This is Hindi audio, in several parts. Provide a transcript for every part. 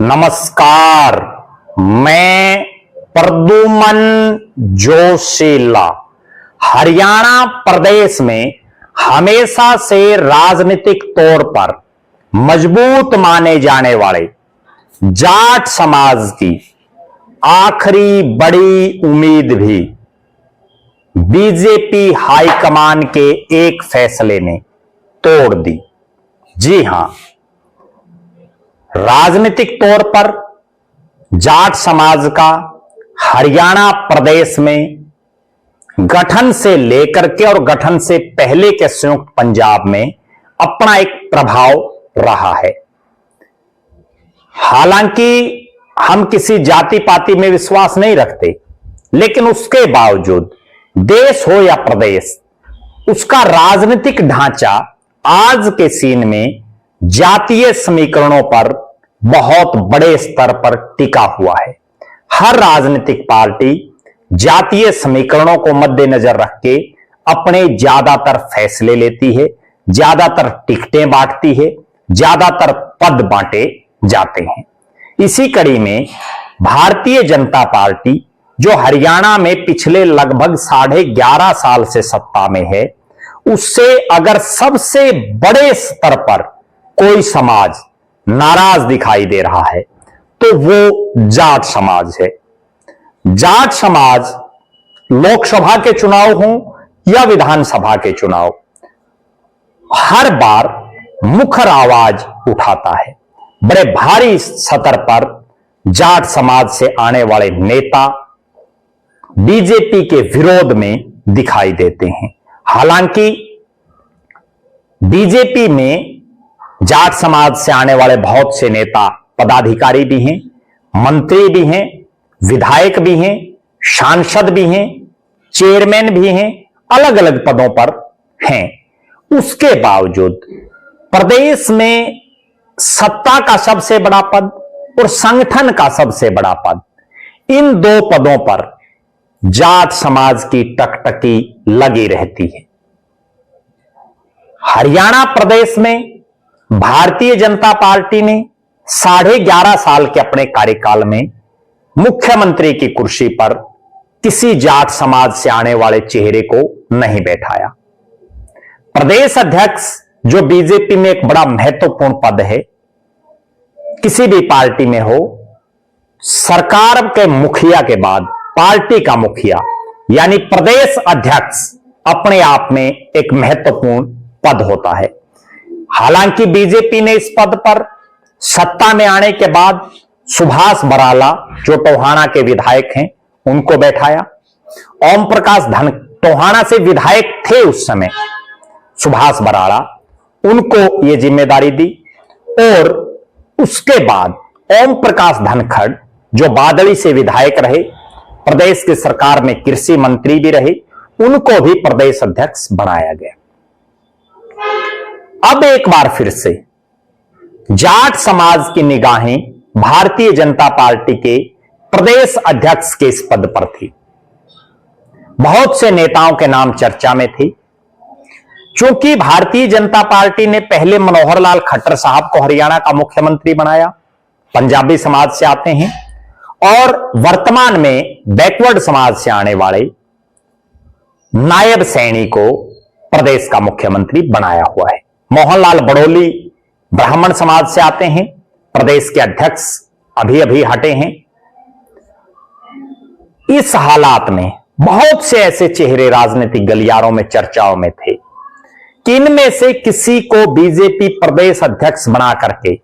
नमस्कार, मैं प्रद्युमन जोशीला हरियाणा प्रदेश में हमेशा से राजनीतिक तौर पर मजबूत माने जाने वाले जाट समाज की आखिरी बड़ी उम्मीद भी बीजेपी हाईकमान के एक फैसले ने तोड़ दी। जी हां, राजनीतिक तौर पर जाट समाज का हरियाणा प्रदेश में गठन से लेकर के और गठन से पहले के संयुक्त पंजाब में अपना एक प्रभाव रहा है। हालांकि हम किसी जाति पाति में विश्वास नहीं रखते, लेकिन उसके बावजूद देश हो या प्रदेश, उसका राजनीतिक ढांचा आज के सीन में जातीय समीकरणों पर बहुत बड़े स्तर पर टिका हुआ है। हर राजनीतिक पार्टी जातीय समीकरणों को मद्देनजर रख के अपने ज्यादातर फैसले लेती है, ज्यादातर टिकटें बांटती है, ज्यादातर पद बांटे जाते हैं। इसी कड़ी में भारतीय जनता पार्टी, जो हरियाणा में पिछले लगभग 11.5 साल से सत्ता में है, उससे अगर सबसे बड़े स्तर पर कोई समाज नाराज दिखाई दे रहा है तो वो जाट समाज है। जाट समाज लोकसभा के चुनाव हो या विधानसभा के चुनाव, हर बार मुखर आवाज उठाता है। बड़े भारी सतर पर जाट समाज से आने वाले नेता बीजेपी के विरोध में दिखाई देते हैं। हालांकि बीजेपी में जाट समाज से आने वाले बहुत से नेता पदाधिकारी भी हैं, मंत्री भी हैं, विधायक भी हैं, सांसद भी हैं, चेयरमैन भी हैं, अलग अलग पदों पर हैं। उसके बावजूद प्रदेश में सत्ता का सबसे बड़ा पद और संगठन का सबसे बड़ा पद, इन दो पदों पर जाट समाज की टकटकी लगी रहती है। हरियाणा प्रदेश में भारतीय जनता पार्टी ने 11.5 साल के अपने कार्यकाल में मुख्यमंत्री की कुर्सी पर किसी जाट समाज से आने वाले चेहरे को नहीं बैठाया। प्रदेश अध्यक्ष, जो बीजेपी में एक बड़ा महत्वपूर्ण पद है, किसी भी पार्टी में हो, सरकार के मुखिया के बाद पार्टी का मुखिया यानी प्रदेश अध्यक्ष अपने आप में एक महत्वपूर्ण पद होता है। हालांकि बीजेपी ने इस पद पर सत्ता में आने के बाद सुभाष बराला, जो टोहाना के विधायक हैं, उनको बैठाया। ओम प्रकाश टोहाना से विधायक थे उस समय सुभाष बराला, उनको यह जिम्मेदारी दी। और उसके बाद ओम प्रकाश धनखड़, जो बादली से विधायक रहे, प्रदेश की सरकार में कृषि मंत्री भी रहे, उनको भी प्रदेश अध्यक्ष बनाया गया। अब एक बार फिर से जाट समाज की निगाहें भारतीय जनता पार्टी के प्रदेश अध्यक्ष के इस पद पर थी। बहुत से नेताओं के नाम चर्चा में थे। चूंकि भारतीय जनता पार्टी ने पहले मनोहर लाल खट्टर साहब को हरियाणा का मुख्यमंत्री बनाया, पंजाबी समाज से आते हैं, और वर्तमान में बैकवर्ड समाज से आने वाले नायब सैनी को प्रदेश का मुख्यमंत्री बनाया हुआ है। मोहनलाल बड़ोली ब्राह्मण समाज से आते हैं, प्रदेश के अध्यक्ष अभी अभी हटे हैं। इस हालात में बहुत से ऐसे चेहरे राजनीतिक गलियारों में चर्चाओं में थे कि इनमें से किसी को बीजेपी प्रदेश अध्यक्ष बना करके,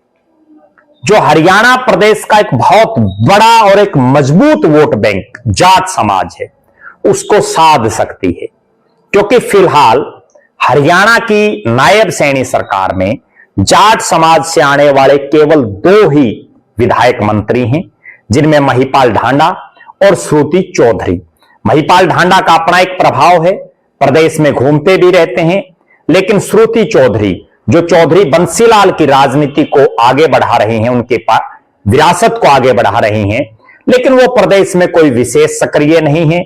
जो हरियाणा प्रदेश का एक बहुत बड़ा और एक मजबूत वोट बैंक जाट समाज है, उसको साध सकती है। क्योंकि फिलहाल हरियाणा की नायब सैनी सरकार में जाट समाज से आने वाले केवल 2 ही विधायक मंत्री हैं, जिनमें महिपाल ढांडा और श्रुति चौधरी। महिपाल ढांडा का अपना एक प्रभाव है, प्रदेश में घूमते भी रहते हैं, लेकिन श्रुति चौधरी, जो चौधरी बंसीलाल की राजनीति को आगे बढ़ा रहे हैं, उनके पास विरासत को आगे बढ़ा रहे हैं, लेकिन वो प्रदेश में कोई विशेष सक्रिय नहीं है।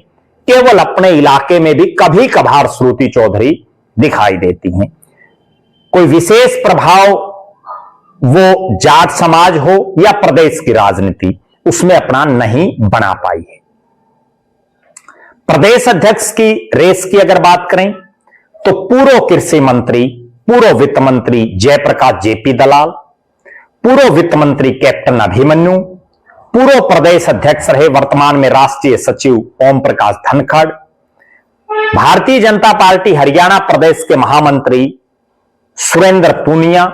केवल अपने इलाके में भी कभी कभार श्रुति चौधरी दिखाई देती हैं। कोई विशेष प्रभाव वो जाट समाज हो या प्रदेश की राजनीति, उसमें अपना नहीं बना पाई है। प्रदेश अध्यक्ष की रेस की अगर बात करें तो पूर्व कृषि मंत्री, पूर्व वित्त मंत्री जयप्रकाश जेपी दलाल, पूर्व वित्त मंत्री कैप्टन अभिमन्यु, पूर्व प्रदेश अध्यक्ष रहे वर्तमान में राष्ट्रीय सचिव ओम प्रकाश धनखड़, भारतीय जनता पार्टी हरियाणा प्रदेश के महामंत्री सुरेंद्र पूनिया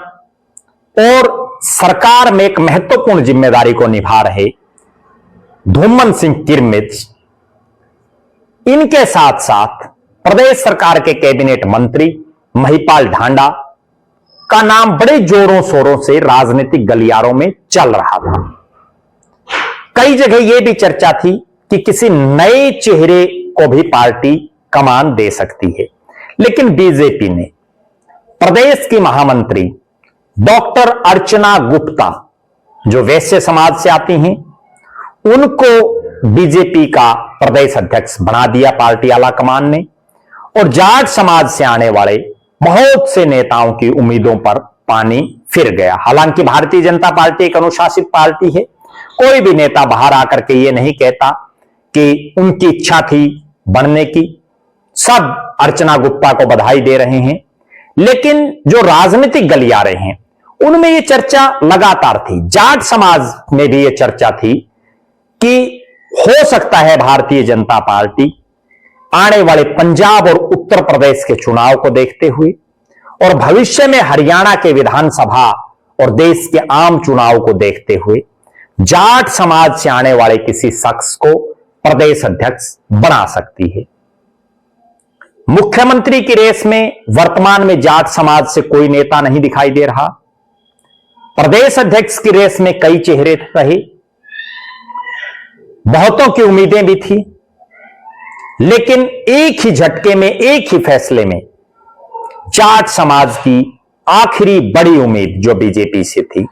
और सरकार में एक महत्वपूर्ण जिम्मेदारी को निभा रहे धूमन सिंह किरमिच, इनके साथ साथ प्रदेश सरकार के कैबिनेट मंत्री महिपाल ढांडा का नाम बड़े जोरों शोरों से राजनीतिक गलियारों में चल रहा था। कई जगह यह भी चर्चा थी कि किसी नए चेहरे को भी पार्टी कमान दे सकती है, लेकिन बीजेपी ने प्रदेश की महामंत्री डॉक्टर अर्चना गुप्ता, जो वैश्य समाज से आती हैं, उनको बीजेपी का प्रदेश अध्यक्ष बना दिया पार्टी आलाकमान ने, और जाट समाज से आने वाले बहुत से नेताओं की उम्मीदों पर पानी फिर गया। हालांकि भारतीय जनता पार्टी एक अनुशासित पार्टी है, कोई भी नेता बाहर आकर के ये नहीं कहता कि उनकी इच्छा थी बनने की, सब अर्चना गुप्ता को बधाई दे रहे हैं। लेकिन जो राजनीतिक गलियारे हैं उनमें यह चर्चा लगातार थी, जाट समाज में भी यह चर्चा थी कि हो सकता है भारतीय जनता पार्टी आने वाले पंजाब और उत्तर प्रदेश के चुनाव को देखते हुए और भविष्य में हरियाणा के विधानसभा और देश के आम चुनाव को देखते हुए जाट समाज से आने वाले किसी शख्स को प्रदेश अध्यक्ष बना सकती है। मुख्यमंत्री की रेस में वर्तमान में जाट समाज से कोई नेता नहीं दिखाई दे रहा। प्रदेश अध्यक्ष की रेस में कई चेहरे रहे, बहुतों की उम्मीदें भी थी, लेकिन एक ही झटके में, एक ही फैसले में जाट समाज की आखिरी बड़ी उम्मीद जो बीजेपी से थी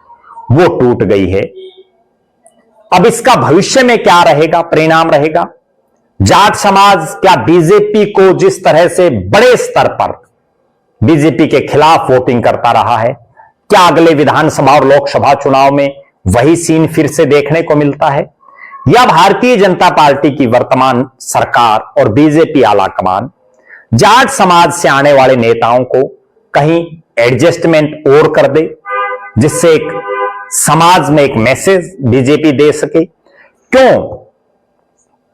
वो टूट गई है। अब इसका भविष्य में क्या रहेगा, परिणाम रहेगा? जाट समाज क्या बीजेपी को जिस तरह से बड़े स्तर पर बीजेपी के खिलाफ वोटिंग करता रहा है, क्या अगले विधानसभा और लोकसभा चुनाव में वही सीन फिर से देखने को मिलता है, या भारतीय जनता पार्टी की वर्तमान सरकार और बीजेपी आलाकमान जाट समाज से आने वाले नेताओं को कहीं एडजस्टमेंट और कर दे, जिससे एक समाज में एक मैसेज बीजेपी दे सके?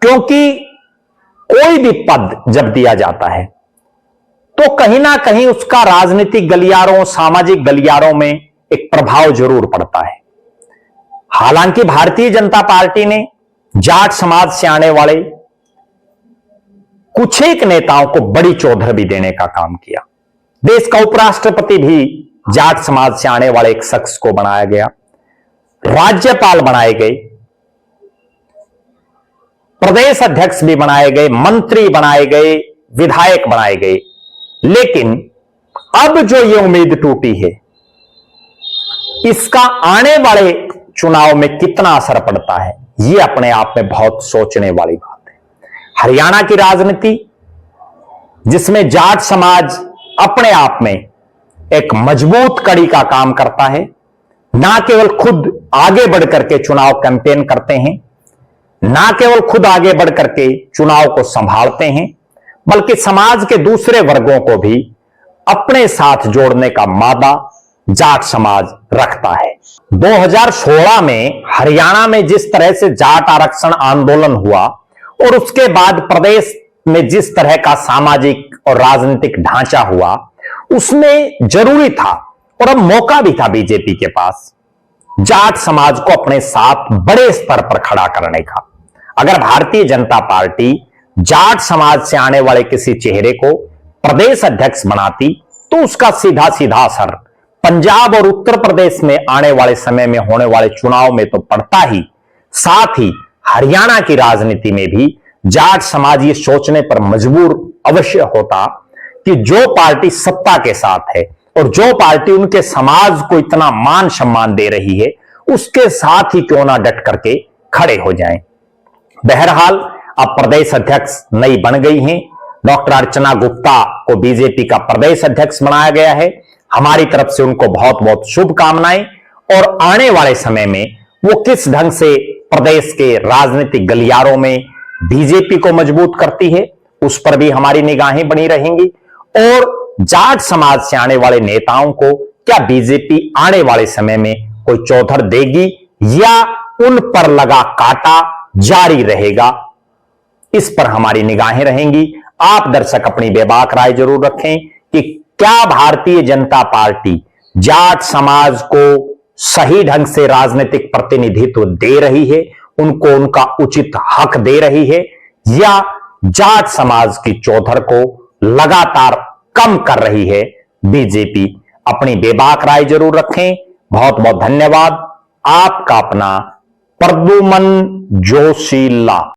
क्योंकि कोई भी पद जब दिया जाता है तो कहीं ना कहीं उसका राजनीतिक गलियारों, सामाजिक गलियारों में एक प्रभाव जरूर पड़ता है। हालांकि भारतीय जनता पार्टी ने जाट समाज से आने वाले कुछ एक नेताओं को बड़ी चौधर भी देने का काम किया। देश का उपराष्ट्रपति भी जाट समाज से आने वाले एक शख्स को बनाया गया, राज्यपाल बनाए गए, प्रदेश अध्यक्ष भी बनाए गए, मंत्री बनाए गए, विधायक बनाए गए। लेकिन अब जो ये उम्मीद टूटी है, इसका आने वाले चुनाव में कितना असर पड़ता है, ये अपने आप में बहुत सोचने वाली बात है। हरियाणा की राजनीति, जिसमें जाट समाज अपने आप में एक मजबूत कड़ी का काम करता है, ना केवल खुद आगे बढ़कर के चुनाव कैंपेन करते हैं, ना केवल खुद आगे बढ़कर के चुनाव को संभालते हैं, बल्कि समाज के दूसरे वर्गों को भी अपने साथ जोड़ने का मादा जाट समाज रखता है। 2016 में हरियाणा में जिस तरह से जाट आरक्षण आंदोलन हुआ और उसके बाद प्रदेश में जिस तरह का सामाजिक और राजनीतिक ढांचा हुआ, उसमें जरूरी था और अब मौका भी था बीजेपी के पास जाट समाज को अपने साथ बड़े स्तर पर खड़ा करने का। अगर भारतीय जनता पार्टी जाट समाज से आने वाले किसी चेहरे को प्रदेश अध्यक्ष बनाती तो उसका सीधा सीधा असर पंजाब और उत्तर प्रदेश में आने वाले समय में होने वाले चुनाव में तो पड़ता ही, साथ ही हरियाणा की राजनीति में भी जाट समाज ये सोचने पर मजबूर अवश्य होता कि जो पार्टी सत्ता के साथ है और जो पार्टी उनके समाज को इतना मान सम्मान दे रही है, उसके साथ ही क्यों ना डट करके खड़े हो जाएं। बहरहाल अब प्रदेश अध्यक्ष नई बन गई हैं। डॉक्टर अर्चना गुप्ता को बीजेपी का प्रदेश अध्यक्ष बनाया गया है। हमारी तरफ से उनको बहुत बहुत शुभकामनाएं और आने वाले समय में वो किस ढंग से प्रदेश के राजनीतिक गलियारों में बीजेपी को मजबूत करती है, उस पर भी हमारी निगाहें बनी रहेंगी। और जाट समाज से आने वाले नेताओं को क्या बीजेपी आने वाले समय में कोई चौधर देगी या उन पर लगा कांटा जारी रहेगा, इस पर हमारी निगाहें रहेंगी। आप दर्शक अपनी बेबाक राय जरूर रखें कि क्या भारतीय जनता पार्टी जाट समाज को सही ढंग से राजनीतिक प्रतिनिधित्व दे रही है, उनको उनका उचित हक दे रही है, या जाट समाज की चौधर को लगातार कम कर रही है बीजेपी। अपनी बेबाक राय जरूर रखें। बहुत बहुत धन्यवाद। आपका अपना प्रद्युमन जोशीला।